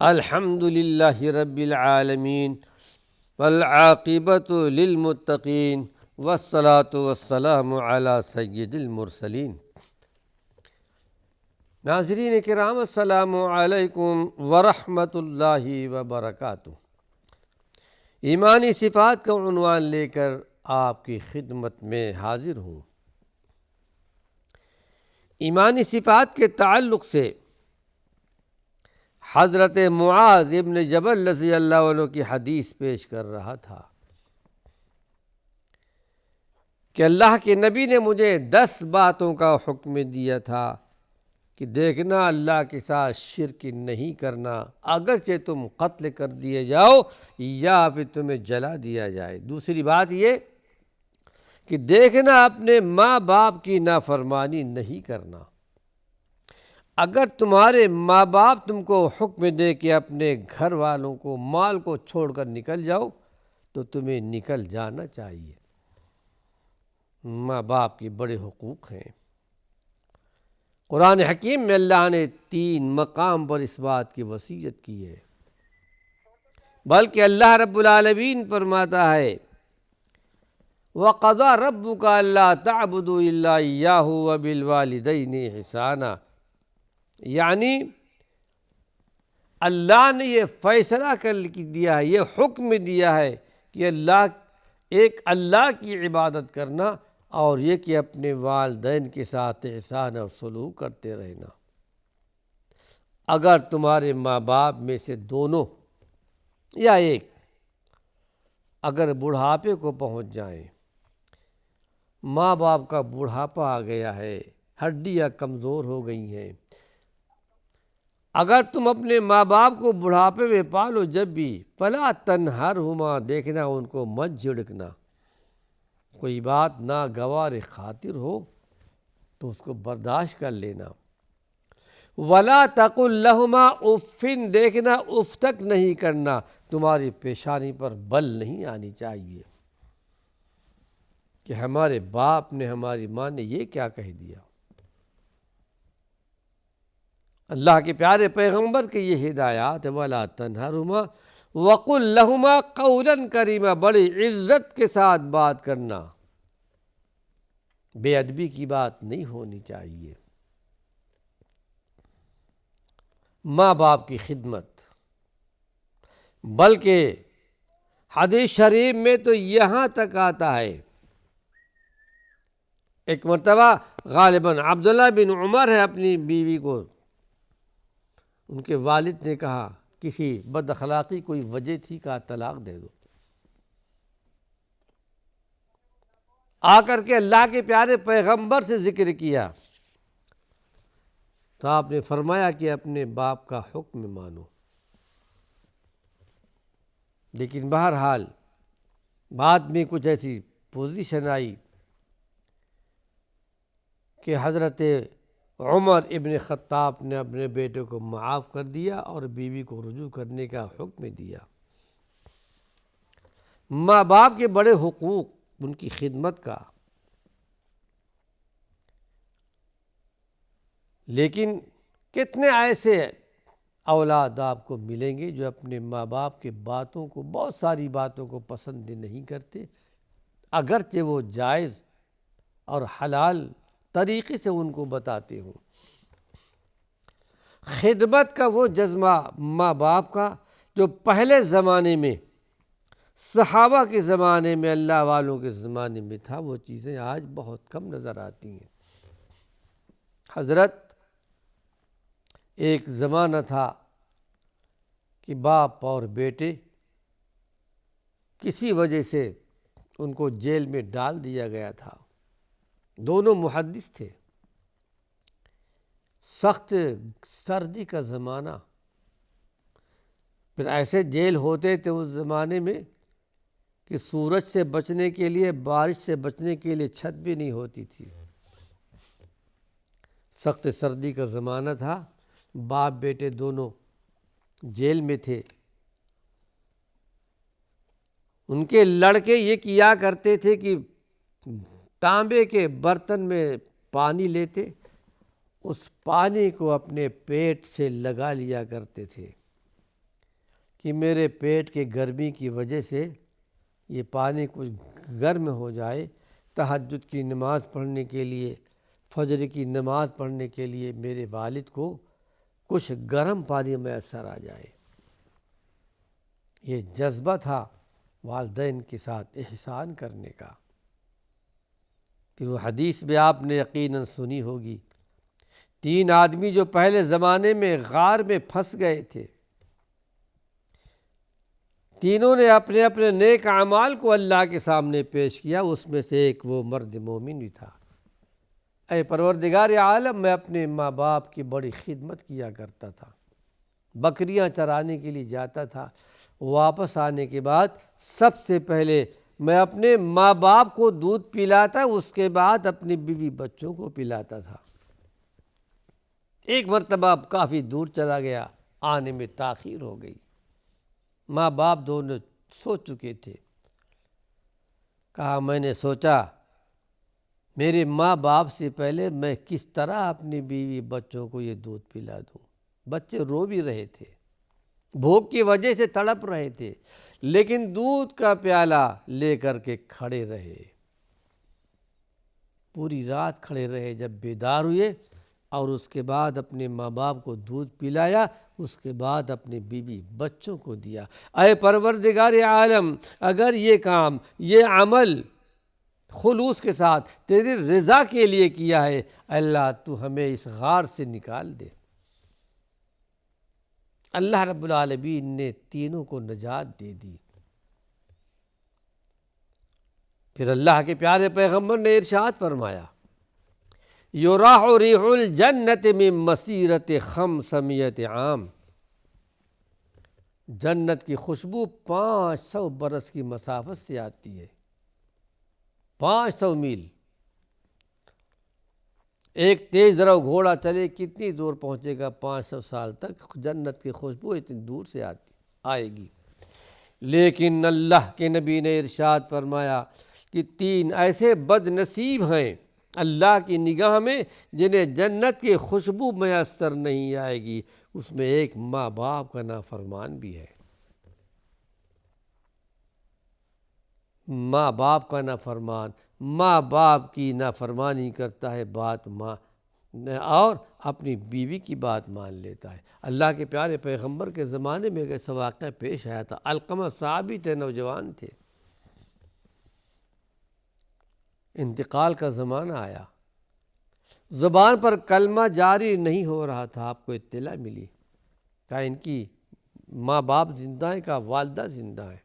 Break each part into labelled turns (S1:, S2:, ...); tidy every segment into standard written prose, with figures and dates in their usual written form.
S1: الحمد للہ رب العالمین والعاقبۃ للمتقین والصلاة والسلام علی سید المرسلین۔ ناظرین کرام، السلام علیکم ورحمۃ اللہ وبرکاتہ۔ ایمانی صفات کا عنوان لے کر آپ کی خدمت میں حاضر ہوں۔ ایمانی صفات کے تعلق سے حضرت معاذ ابن جبل رضی اللہ عنہ کی حدیث پیش کر رہا تھا کہ اللہ کے نبی نے مجھے 10 باتوں کا حکم دیا تھا کہ دیکھنا، اللہ کے ساتھ شرک نہیں کرنا، اگرچہ تم قتل کر دیے جاؤ یا پھر تمہیں جلا دیا جائے۔ دوسری بات یہ کہ دیکھنا، اپنے ماں باپ کی نافرمانی نہیں کرنا۔ اگر تمہارے ماں باپ تم کو حکم دے کہ اپنے گھر والوں کو، مال کو چھوڑ کر نکل جاؤ، تو تمہیں نکل جانا چاہیے۔ ماں باپ کے بڑے حقوق ہیں۔ قرآن حکیم میں اللہ نے 3 مقام پر اس بات کی وصیت کی ہے، بلکہ اللہ رب العالمین فرماتا ہے وَقَضَىٰ رَبُّكَ أَلَّا تَعْبُدُوا إِلَّا إِيَّاهُ وَبِالْوَالِدَيْنِ إِحْسَانًا، یعنی اللہ نے یہ فیصلہ کر دیا ہے، یہ حکم دیا ہے کہ اللہ کی عبادت کرنا، اور یہ کہ اپنے والدین کے ساتھ احسان اور سلوک کرتے رہنا۔ اگر تمہارے ماں باپ میں سے دونوں یا ایک اگر بڑھاپے کو پہنچ جائیں، ماں باپ کا بڑھاپا آ گیا ہے، ہڈیاں کمزور ہو گئی ہیں، اگر تم اپنے ماں باپ کو بڑھاپے میں پالو جب بھی، فلا تنہرہما، دیکھنا ان کو مت جھڑکنا۔ کوئی بات ناگوار خاطر ہو تو اس کو برداشت کر لینا۔ ولا تقل لہما اف، دیکھنا اف تک نہیں کرنا، تمہاری پیشانی پر بل نہیں آنی چاہیے کہ ہمارے باپ نے، ہماری ماں نے یہ کیا کہہ دیا۔ اللہ کے پیارے پیغمبر کی یہ ہدایات ہے، وَلَا تَنْهَرْهُمَا وَقُلْ لَهُمَا قَوْلًا كَرِيمًا، بڑی عزت کے ساتھ بات کرنا، بے ادبی کی بات نہیں ہونی چاہیے۔ ماں باپ کی خدمت، بلکہ حدیث شریف میں تو یہاں تک آتا ہے، ایک مرتبہ غالباً عبداللہ بن عمر ہے، اپنی بیوی کو، ان کے والد نے کہا، کسی بد اخلاقی کوئی وجہ تھی، کہا طلاق دے دو۔ آ کر کے اللہ کے پیارے پیغمبر سے ذکر کیا تو آپ نے فرمایا کہ اپنے باپ کا حکم مانو۔ لیکن بہرحال بعد میں کچھ ایسی پوزیشن آئی کہ حضرت عمر ابن خطاب نے اپنے بیٹے کو معاف کر دیا اور بیوی کو رجوع کرنے کا حکم دیا۔ ماں باپ کے بڑے حقوق، ان کی خدمت کا۔ لیکن کتنے ایسے اولاد آپ کو ملیں گے جو اپنے ماں باپ کے باتوں کو، بہت ساری باتوں کو پسند نہیں کرتے، اگرچہ وہ جائز اور حلال طریقے سے ان کو بتاتے ہوں۔ خدمت کا وہ جذبہ ماں باپ کا جو پہلے زمانے میں، صحابہ کے زمانے میں، اللہ والوں کے زمانے میں تھا، وہ چیزیں آج بہت کم نظر آتی ہیں۔ حضرت ایک زمانہ تھا کہ باپ اور بیٹے کسی وجہ سے ان کو جیل میں ڈال دیا گیا تھا، دونوں محدث تھے، سخت سردی کا زمانہ، پھر ایسے جیل ہوتے تھے اس زمانے میں کہ سورج سے بچنے کے لیے، بارش سے بچنے کے لیے چھت بھی نہیں ہوتی تھی۔ سخت سردی کا زمانہ تھا، باپ بیٹے دونوں جیل میں تھے۔ ان کے لڑکے یہ کیا کرتے تھے کہ تانبے کے برتن میں پانی لیتے، اس پانی کو اپنے پیٹ سے لگا لیا کرتے تھے، کہ میرے پیٹ کے گرمی کی وجہ سے یہ پانی کچھ گرم ہو جائے، تہجد کی نماز پڑھنے کے لیے، فجر کی نماز پڑھنے کے لیے میرے والد کو کچھ گرم پانی میسر آ جائے۔ یہ جذبہ تھا والدین کے ساتھ احسان کرنے کا۔ پھر وہ حدیث بھی آپ نے یقیناً سنی ہوگی، 3 آدمی جو پہلے زمانے میں غار میں پھنس گئے تھے، تینوں نے اپنے اپنے نیک اعمال کو اللہ کے سامنے پیش کیا، اس میں سے ایک وہ مرد مومن بھی تھا۔ اے پروردگار عالم، میں اپنے ماں باپ کی بڑی خدمت کیا کرتا تھا، بکریاں چرانے کے لیے جاتا تھا، واپس آنے کے بعد سب سے پہلے میں اپنے ماں باپ کو دودھ پلاتا، اس کے بعد اپنی بیوی بچوں کو پلاتا تھا۔ ایک مرتبہ کافی دور چلا گیا، آنے میں تاخیر ہو گئی، ماں باپ دونوں سو چکے تھے۔ کہا میں نے سوچا میرے ماں باپ سے پہلے میں کس طرح اپنی بیوی بچوں کو یہ دودھ پلا دوں۔ بچے رو بھی رہے تھے، بھوک کی وجہ سے تڑپ رہے تھے، لیکن دودھ کا پیالہ لے کر کے کھڑے رہے، پوری رات کھڑے رہے۔ جب بیدار ہوئے اور اس کے بعد اپنے ماں باپ کو دودھ پلایا، اس کے بعد اپنی بیوی بچوں کو دیا۔ اے پروردگار عالم، اگر یہ کام، یہ عمل خلوص کے ساتھ تیری رضا کے لیے کیا ہے، اللہ تو ہمیں اس غار سے نکال دے۔ اللہ رب العالمین نے تینوں کو نجات دے دی۔ پھر اللہ کے پیارے پیغمبر نے ارشاد فرمایا، یراح ریح الجنت من مسیرت 500 عام، جنت کی خوشبو 500 برس کی مسافت سے آتی ہے، 500 میل۔ ایک تیز رو گھوڑا چلے کتنی دور پہنچے گا؟ 500 سال تک جنت کی خوشبو اتنی دور سے آئے گی۔ لیکن اللہ کے نبی نے ارشاد فرمایا کہ 3 ایسے بد نصیب ہیں اللہ کی نگاہ میں جنہیں جنت کی خوشبو میسر نہیں آئے گی، اس میں ایک ماں باپ کا نافرمان بھی ہے۔ ماں باپ کا نافرمان، ماں باپ کی نافرمانی کرتا ہے بات ماں اور اپنی بیوی کی بات مان لیتا ہے۔ اللہ کے پیارے پیغمبر کے زمانے میں ایسا واقعہ پیش آیا تھا۔ علقمہ صحابی تھے، نوجوان تھے، انتقال کا زمانہ آیا، زبان پر کلمہ جاری نہیں ہو رہا تھا۔ آپ کو اطلاع ملی کہ ان کی ماں باپ زندہ ہیں، کا والدہ زندہ ہے۔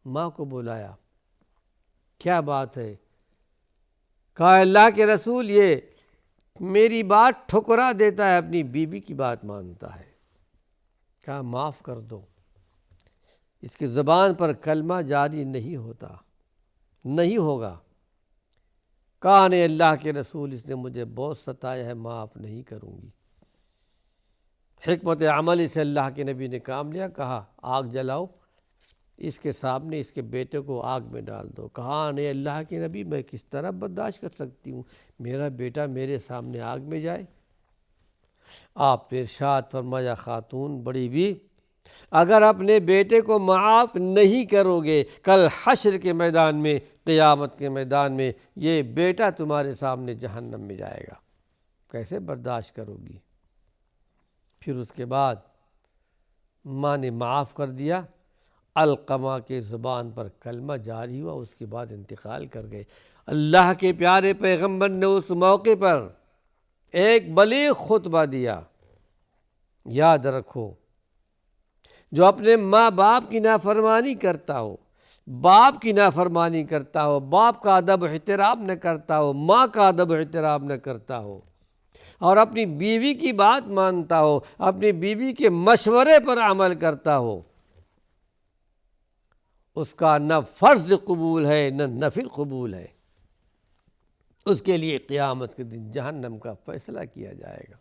S1: ماں کو بلایا، کیا بات ہے؟ کہا اللہ کے رسول یہ میری بات ٹھکرا دیتا ہے، اپنی بیوی کی بات مانتا ہے۔ کہا معاف کر دو، اس کی زبان پر کلمہ جاری نہیں ہوتا، نہیں ہوگا۔ کہا نہیں اللہ کے رسول، اس نے مجھے بہت ستایا ہے، معاف نہیں کروں گی۔ حکمت عملی سے اللہ کے نبی نے کام لیا، کہا آگ جلاؤ، اس کے سامنے اس کے بیٹے کو آگ میں ڈال دو۔ کہا نہیں اللہ کے نبی، میں کس طرح برداشت کر سکتی ہوں میرا بیٹا میرے سامنے آگ میں جائے۔ آپ نے ارشاد فرمایا، خاتون بڑی بھی، اگر اپنے بیٹے کو معاف نہیں کرو گے، کل حشر کے میدان میں، قیامت کے میدان میں یہ بیٹا تمہارے سامنے جہنم میں جائے گا، کیسے برداشت کرو گی؟ پھر اس کے بعد ماں نے معاف کر دیا، علقمہ کے زبان پر کلمہ جاری ہوا، اس کے بعد انتقال کر گئے۔ اللہ کے پیارے پیغمبر نے اس موقع پر ایک بلیغ خطبہ دیا، یاد رکھو جو اپنے ماں باپ کی نافرمانی کرتا ہو، باپ کی نافرمانی کرتا ہو، باپ کا ادب و احترام نہ کرتا ہو، ماں کا ادب و احترام نہ کرتا ہو، اور اپنی بیوی کی بات مانتا ہو، اپنی بیوی کے مشورے پر عمل کرتا ہو، اس کا نہ فرض قبول ہے نہ نفل قبول ہے، اس کے لیے قیامت کے دن جہنم کا فیصلہ کیا جائے گا۔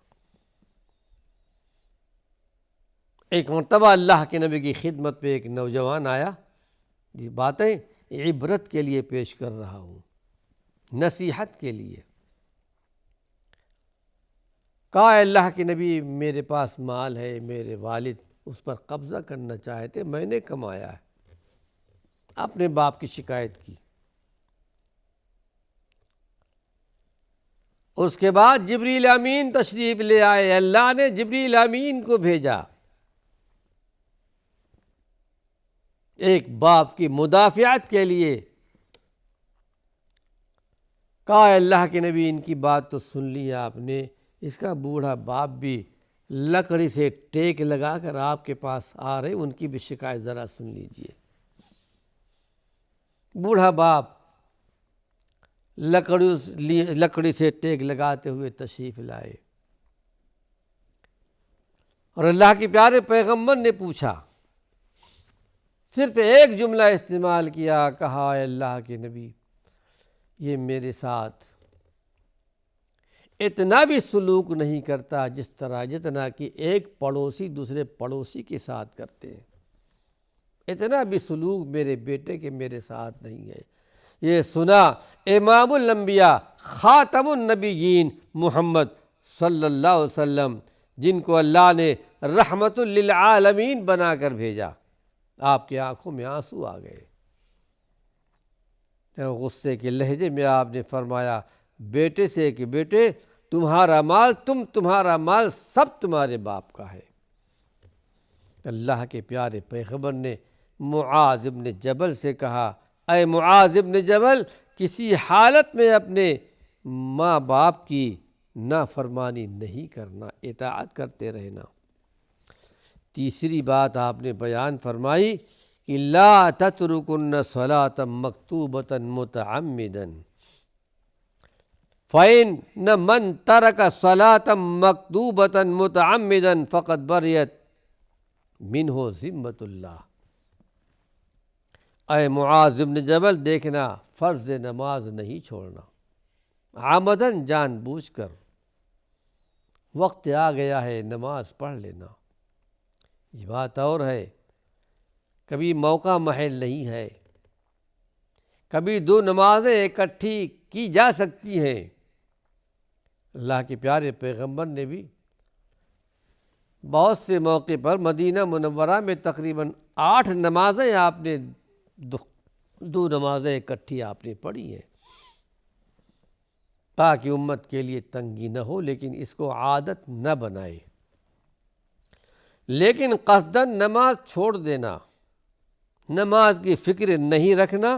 S1: ایک مرتبہ اللہ کے نبی کی خدمت پہ ایک نوجوان آیا، یہ باتیں عبرت کے لیے پیش کر رہا ہوں، نصیحت کے لیے۔ کہا اللہ کے نبی میرے پاس مال ہے، میرے والد اس پر قبضہ کرنا چاہتے، میں نے کمایا ہے، اپنے باپ کی شکایت کی۔ اس کے بعد جبریل امین تشریف لے آئے، اللہ نے جبریل امین کو بھیجا ایک باپ کی مدافعت کے لیے۔ کہا اللہ کے نبی ان کی بات تو سن لی آپ نے، اس کا بوڑھا باپ بھی لکڑی سے ٹیک لگا کر آپ کے پاس آ رہے، ان کی بھی شکایت ذرا سن لیجئے۔ بوڑھا باپ لکڑی سے ٹیک لگاتے ہوئے تشریف لائے، اور اللہ کے پیارے پیغمبر نے پوچھا، صرف ایک جملہ استعمال کیا، کہا اے اللہ کے نبی یہ میرے ساتھ اتنا بھی سلوک نہیں کرتا جتنا کہ ایک پڑوسی دوسرے پڑوسی کے ساتھ کرتے ہیں، اتنا بھی سلوک میرے بیٹے کے میرے ساتھ نہیں ہے۔ یہ سنا امام الانبیاء خاتم النبیین محمد صلی اللہ علیہ وسلم، جن کو اللہ نے رحمت للعالمین بنا کر بھیجا، آپ کی آنکھوں میں آنسو آ گئے۔ غصے کے لہجے میں آپ نے فرمایا بیٹے سے کہ بیٹے تمہارا مال سب تمہارے باپ کا ہے۔ اللہ کے پیارے پیغمبر نے معاذ ابن جبل سے کہا، اے معاذ ابن جبل کسی حالت میں اپنے ماں باپ کی نافرمانی نہیں کرنا، اطاعت کرتے رہنا۔ تیسری بات آپ نے بیان فرمائی کہ لا تترکن صلاۃ مکتوبۃ متعمدا فإن من ترک صلاۃ مکتوبۃ متعمدا فقد بریت منہ ذمۃ اللہ۔ اے معاذ بن جبل دیکھنا، فرض نماز نہیں چھوڑنا، عمدن جان بوجھ کر، وقت آ گیا ہے نماز پڑھ لینا۔ یہ بات اور ہے، کبھی موقع محل نہیں ہے، کبھی دو نمازیں اکٹھی کی جا سکتی ہیں۔ اللہ کے پیارے پیغمبر نے بھی بہت سے موقع پر مدینہ منورہ میں تقریباً 8 نمازیں آپ نے دو نمازیں اکٹھی آپ نے پڑھی ہیں، تاکہ امت کے لیے تنگی نہ ہو، لیکن اس کو عادت نہ بنائے۔ لیکن قصداً نماز چھوڑ دینا، نماز کی فکر نہیں رکھنا،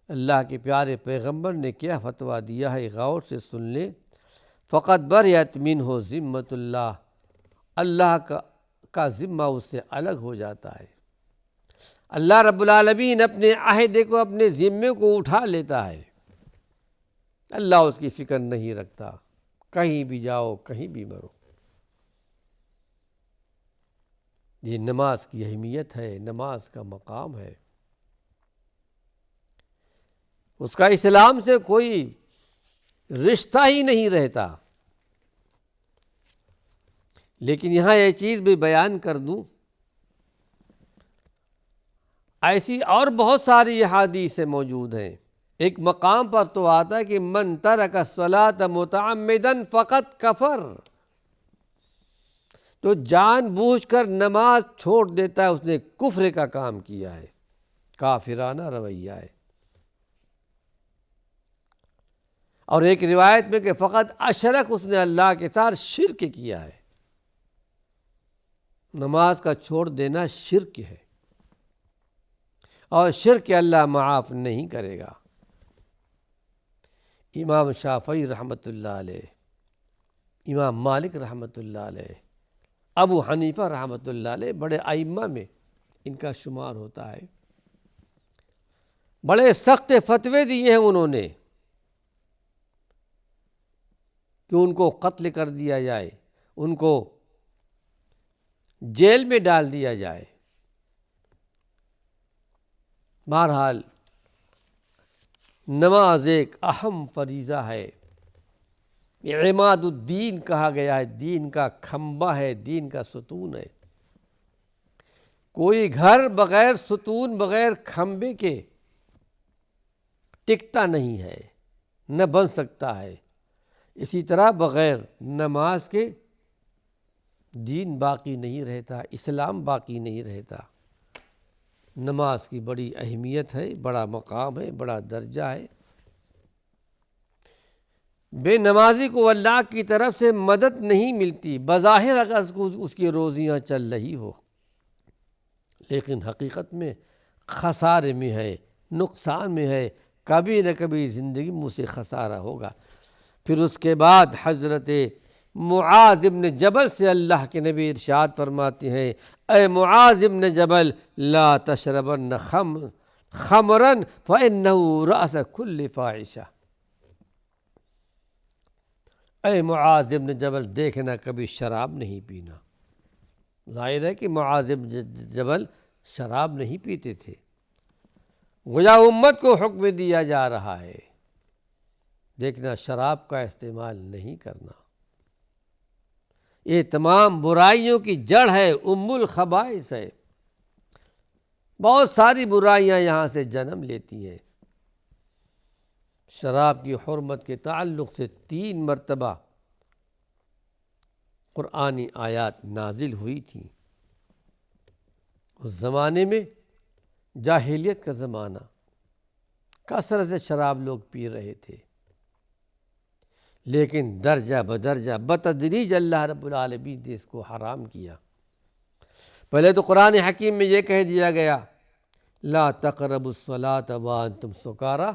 S1: اللہ کے پیارے پیغمبر نے کیا فتویٰ دیا ہے غور سے سن لیں۔ فقط بریت منہ ذمۃ اللہ، اللہ کا ذمہ اس سے الگ ہو جاتا ہے۔ اللہ رب العالمین اپنے عہدے کو، اپنے ذمے کو اٹھا لیتا ہے، اللہ اس کی فکر نہیں رکھتا، کہیں بھی جاؤ کہیں بھی مرو۔ یہ نماز کی اہمیت ہے، نماز کا مقام ہے، اس کا اسلام سے کوئی رشتہ ہی نہیں رہتا۔ لیکن یہاں یہ چیز بھی بیان کر دوں، ایسی اور بہت ساری احادیثیں موجود ہیں، ایک مقام پر تو آتا ہے کہ من ترک الصلاۃ متعمدا فقط کفر، تو جان بوجھ کر نماز چھوڑ دیتا ہے اس نے کفر کا کام کیا ہے، کافرانہ رویہ ہے۔ اور ایک روایت میں کہ فقط اشرک، اس نے اللہ کے ساتھ شرک کیا ہے۔ نماز کا چھوڑ دینا شرک ہے، اور شرک اللہ معاف نہیں کرے گا۔ امام شافعی رحمۃ اللہ علیہ، امام مالک رحمۃ اللہ علیہ، ابو حنیفہ رحمۃ اللہ علیہ، بڑے ائمہ میں ان کا شمار ہوتا ہے، بڑے سخت فتوے دیے ہیں انہوں نے کہ ان کو قتل کر دیا جائے، ان کو جیل میں ڈال دیا جائے۔ بہرحال نماز ایک اہم فریضہ ہے، یہ عماد الدین کہا گیا ہے، دین کا کھمبا ہے، دین کا ستون ہے۔ کوئی گھر بغیر ستون، بغیر کھمبے کے ٹکتا نہیں ہے، نہ بن سکتا ہے۔ اسی طرح بغیر نماز کے دین باقی نہیں رہتا، اسلام باقی نہیں رہتا۔ نماز کی بڑی اہمیت ہے، بڑا مقام ہے، بڑا درجہ ہے۔ بے نمازی کو اللہ کی طرف سے مدد نہیں ملتی، بظاہر اگر اس کی روزیاں چل رہی ہو، لیکن حقیقت میں خسارے میں ہے، نقصان میں ہے، کبھی نہ کبھی زندگی میں اسے خسارہ ہوگا۔ پھر اس کے بعد حضرت معاذ بن جبل سے اللہ کے نبی ارشاد فرماتے ہیں، اے معاذ بن جبل لا تشربن خمرا فإنه رأس كل فاحشہ۔ اے معاذ بن جبل، دیکھنا کبھی شراب نہیں پینا۔ ظاہر ہے کہ معاذ بن جبل شراب نہیں پیتے تھے، گویا امت کو حکم دیا جا رہا ہے دیکھنا شراب کا استعمال نہیں کرنا۔ یہ تمام برائیوں کی جڑ ہے، ام الخبائث ہے۔ بہت ساری برائیاں یہاں سے جنم لیتی ہیں۔ شراب کی حرمت کے تعلق سے 3 مرتبہ قرآنی آیات نازل ہوئی تھیں۔ اس زمانے میں جاہلیت کا زمانہ، کثرت سے شراب لوگ پی رہے تھے، لیکن درجہ بدرجہ بتدریج اللہ رب العالمین نے اس کو حرام کیا۔ پہلے تو قرآن حکیم میں یہ کہہ دیا گیا لا تقربوا الصلاة وانتم سکارى،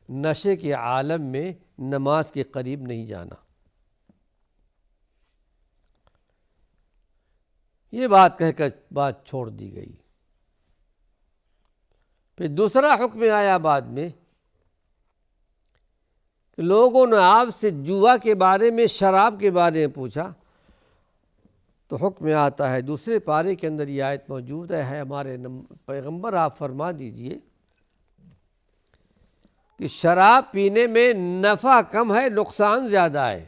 S1: نشے کے عالم میں نماز کے قریب نہیں جانا۔ یہ بات کہہ کر بات چھوڑ دی گئی۔ پھر دوسرا حکم آیا بعد میں کہ لوگوں نے آپ سے جوا کے بارے میں، شراب کے بارے میں پوچھا تو حکم آتا ہے، دوسرے پارے کے اندر یہ آیت موجود ہے، ہمارے پیغمبر آپ فرما دیجئے کہ شراب پینے میں نفع کم ہے، نقصان زیادہ ہے۔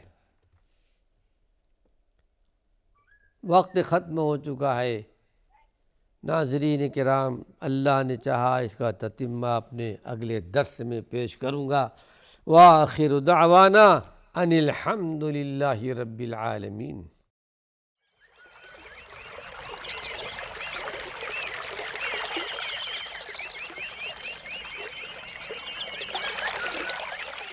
S1: وقت ختم ہو چکا ہے۔ ناظرین کرام، اللہ نے چاہا اس کا تتمہ اپنے اگلے درس میں پیش کروں گا۔ وآخر دعوانا ان الحمد للہ رب العالمین۔